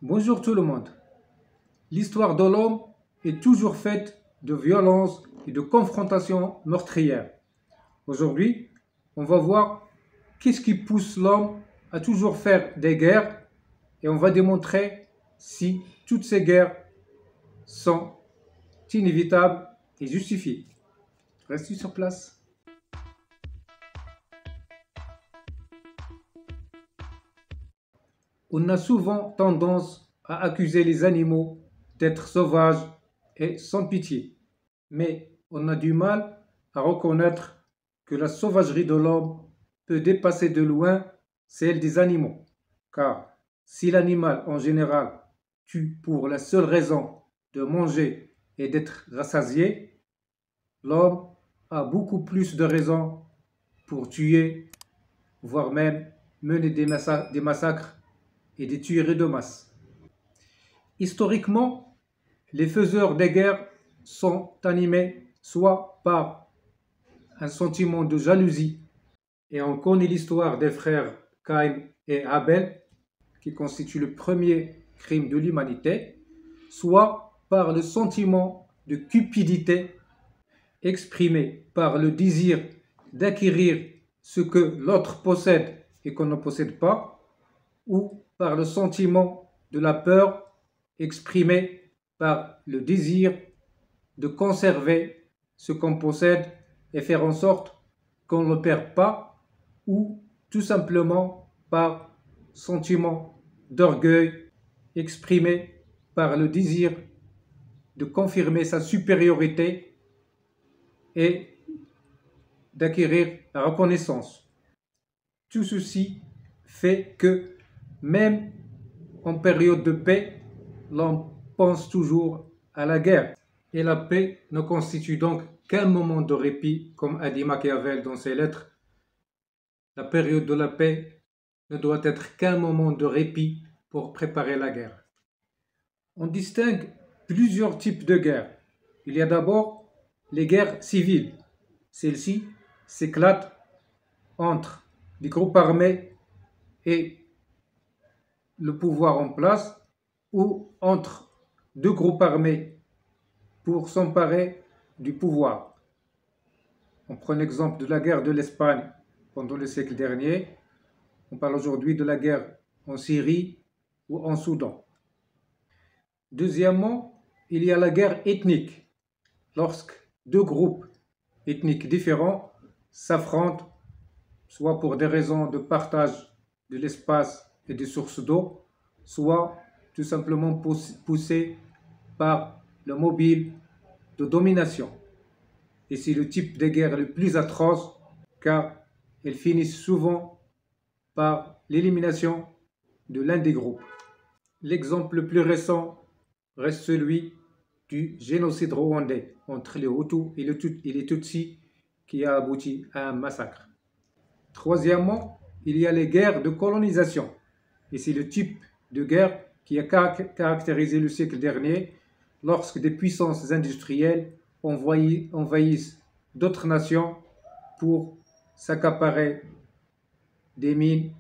Bonjour tout le monde. L'histoire de l'homme est toujours faite de violences et de confrontations meurtrières. Aujourd'hui, on va voir qu'est-ce qui pousse l'homme à toujours faire des guerres et on va démontrer si toutes ces guerres sont inévitables et justifiées. Restez sur place. On a souvent tendance à accuser les animaux d'être sauvages et sans pitié, mais on a du mal à reconnaître que la sauvagerie de l'homme peut dépasser de loin celle des animaux, car si l'animal en général tue pour la seule raison de manger et d'être rassasié, l'homme a beaucoup plus de raisons pour tuer, voire même mener des massacres et des tueries de masse. Historiquement, les faiseurs des guerres sont animés soit par un sentiment de jalousie, et on connaît l'histoire des frères Caïn et Abel, qui constitue le premier crime de l'humanité, soit par le sentiment de cupidité exprimé par le désir d'acquérir ce que l'autre possède et qu'on ne possède pas, ou par le sentiment de la peur exprimé par le désir de conserver ce qu'on possède et faire en sorte qu'on ne le perd pas, ou tout simplement par sentiment d'orgueil exprimé par le désir de confirmer sa supériorité et d'acquérir la reconnaissance. Tout ceci fait que même en période de paix, l'homme pense toujours à la guerre. Et la paix ne constitue donc qu'un moment de répit, comme a dit Machiavel dans ses lettres. La période de la paix ne doit être qu'un moment de répit pour préparer la guerre. On distingue plusieurs types de guerres. Il y a d'abord les guerres civiles. Celles-ci s'éclatent entre des groupes armés et le pouvoir en place, ou entre deux groupes armés pour s'emparer du pouvoir. On prend l'exemple de la guerre de l'Espagne pendant le siècle dernier. On parle aujourd'hui de la guerre en Syrie ou en Soudan. Deuxièmement, il y a la guerre ethnique, lorsque deux groupes ethniques différents s'affrontent, soit pour des raisons de partage de l'espace et des sources d'eau, soit tout simplement poussés par le mobile de domination. Et c'est le type de guerre le plus atroce, car elles finissent souvent par l'élimination de l'un des groupes. L'exemple le plus récent reste celui du génocide rwandais entre les Hutus et les Tutsis, qui a abouti à un massacre. Troisièmement, il y a les guerres de colonisation, et c'est le type de guerre qui a caractérisé le siècle dernier, lorsque des puissances industrielles envahissent d'autres nations pour s'accaparer des mines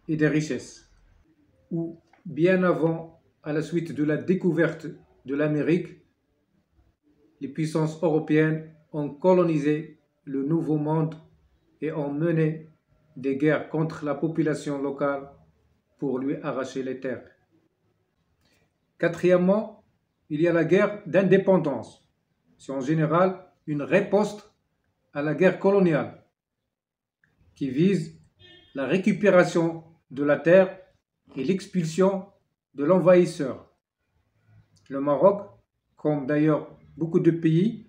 et des richesses. Ou bien avant, à la suite de la découverte de l'Amérique, les puissances européennes ont colonisé le Nouveau Monde et ont mené des guerres contre la population locale pour lui arracher les terres. Quatrièmement, il y a la guerre d'indépendance. C'est en général une riposte à la guerre coloniale qui vise la récupération de la terre et l'expulsion de l'envahisseur. Le Maroc, comme d'ailleurs beaucoup de pays,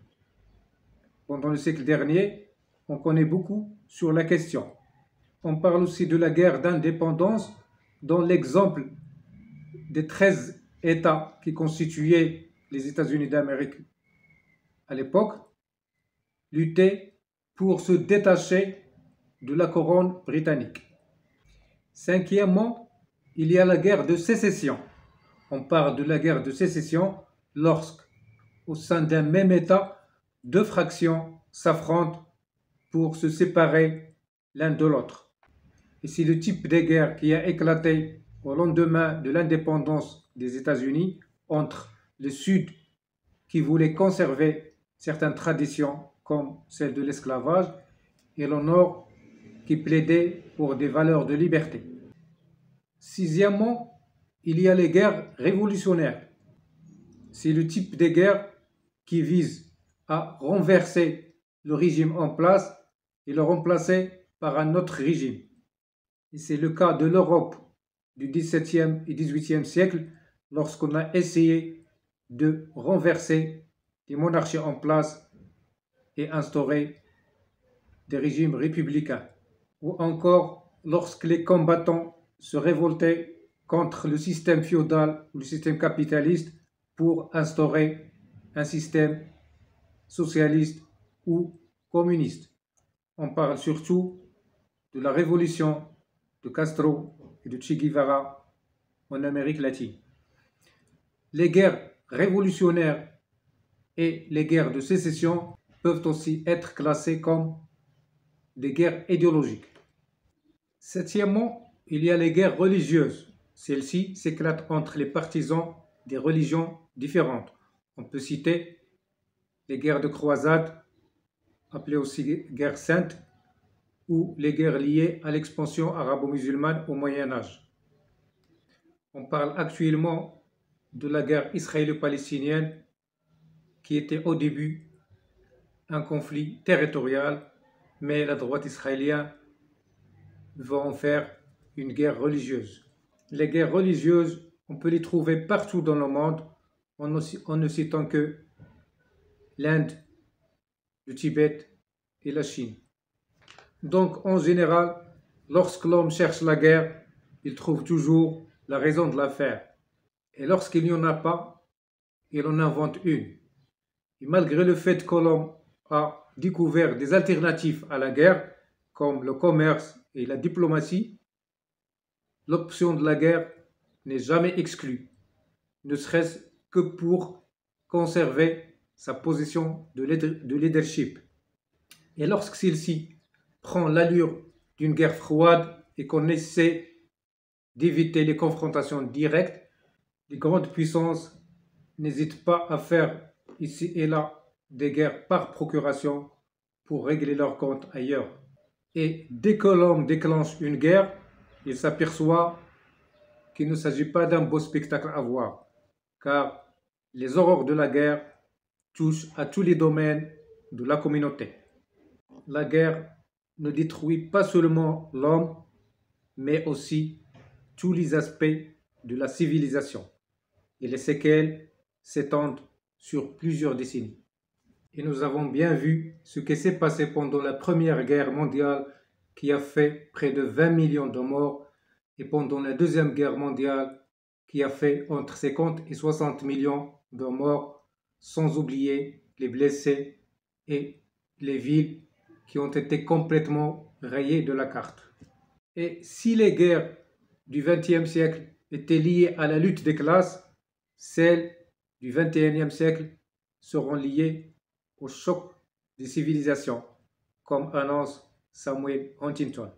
pendant le siècle dernier, on connaît beaucoup sur la question. On parle aussi de la guerre d'indépendance dans l'exemple des 13 États qui constituaient les États-Unis d'Amérique à l'époque, luttaient pour se détacher de la couronne britannique. Cinquièmement, il y a la guerre de sécession. On parle de la guerre de sécession lorsque, au sein d'un même État, deux fractions s'affrontent pour se séparer l'un de l'autre. Et c'est le type de guerre qui a éclaté au lendemain de l'indépendance des États-Unis entre le Sud qui voulait conserver certaines traditions comme celle de l'esclavage et le Nord qui plaidait pour des valeurs de liberté. Sixièmement, il y a les guerres révolutionnaires. C'est le type de guerre qui vise à renverser le régime en place et le remplacer par un autre régime. Et c'est le cas de l'Europe du XVIIe et XVIIIe siècle lorsqu'on a essayé de renverser les monarchies en place et instaurer des régimes républicains. Ou encore lorsque les combattants se révoltaient contre le système féodal ou le système capitaliste pour instaurer un système socialiste ou communiste. On parle surtout de la révolution de Castro et de Che Guevara en Amérique latine. Les guerres révolutionnaires et les guerres de sécession peuvent aussi être classées comme des guerres idéologiques. Septièmement, il y a les guerres religieuses. Celles-ci s'éclatent entre les partisans des religions différentes. On peut citer les guerres de croisade, appelées aussi guerres saintes, ou les guerres liées à l'expansion arabo-musulmane au Moyen Âge. On parle actuellement de la guerre israélo-palestinienne qui était au début un conflit territorial, mais la droite israélienne va en faire une guerre religieuse. Les guerres religieuses, on peut les trouver partout dans le monde, en ne citant que l'Inde, le Tibet et la Chine. Donc, en général, lorsque l'homme cherche la guerre, il trouve toujours la raison de la faire. Et lorsqu'il n'y en a pas, il en invente une. Et malgré le fait que l'homme a découvert des alternatives à la guerre, comme le commerce et la diplomatie, l'option de la guerre n'est jamais exclue, ne serait-ce que pour conserver sa position de leadership. Et lorsque celle-ci prend l'allure d'une guerre froide et qu'on essaie d'éviter les confrontations directes, les grandes puissances n'hésitent pas à faire ici et là des guerres par procuration pour régler leurs comptes ailleurs. Et dès que l'homme déclenche une guerre, il s'aperçoit qu'il ne s'agit pas d'un beau spectacle à voir, car les horreurs de la guerre touchent à tous les domaines de la communauté. La guerre ne détruit pas seulement l'homme, mais aussi tous les aspects de la civilisation. Et les séquelles s'étendent sur plusieurs décennies. Et nous avons bien vu ce qui s'est passé pendant la Première Guerre mondiale qui a fait près de 20 millions de morts et pendant la Deuxième Guerre mondiale qui a fait entre 50 et 60 millions de morts, sans oublier les blessés et les villes qui ont été complètement rayées de la carte. Et si les guerres du XXe siècle étaient liées à la lutte des classes, celles du XXIe siècle seront liées au choc des civilisations, comme annonce Samuel Huntington.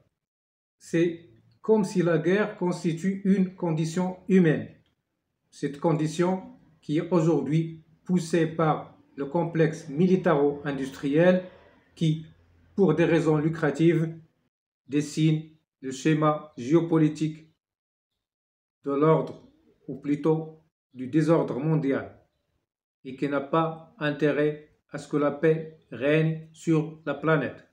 C'est comme si la guerre constitue une condition humaine. Cette condition qui est aujourd'hui poussée par le complexe militaro-industriel qui, pour des raisons lucratives, dessine le schéma géopolitique de l'ordre, ou plutôt du désordre mondial, et qui n'a pas intérêt à ce que la paix règne sur la planète.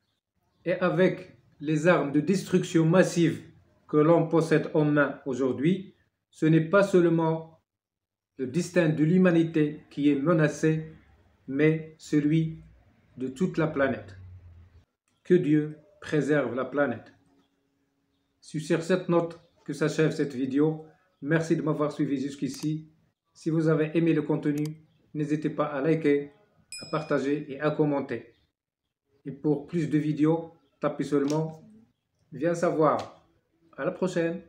Et avec les armes de destruction massive que l'on possède en main aujourd'hui, ce n'est pas seulement le destin de l'humanité qui est menacé, mais celui de toute la planète. Que Dieu préserve la planète. C'est sur cette note que s'achève cette vidéo. Merci de m'avoir suivi jusqu'ici. Si vous avez aimé le contenu, n'hésitez pas à liker, à partager et à commenter. Et pour plus de vidéos, tapez seulement Viens savoir. À la prochaine.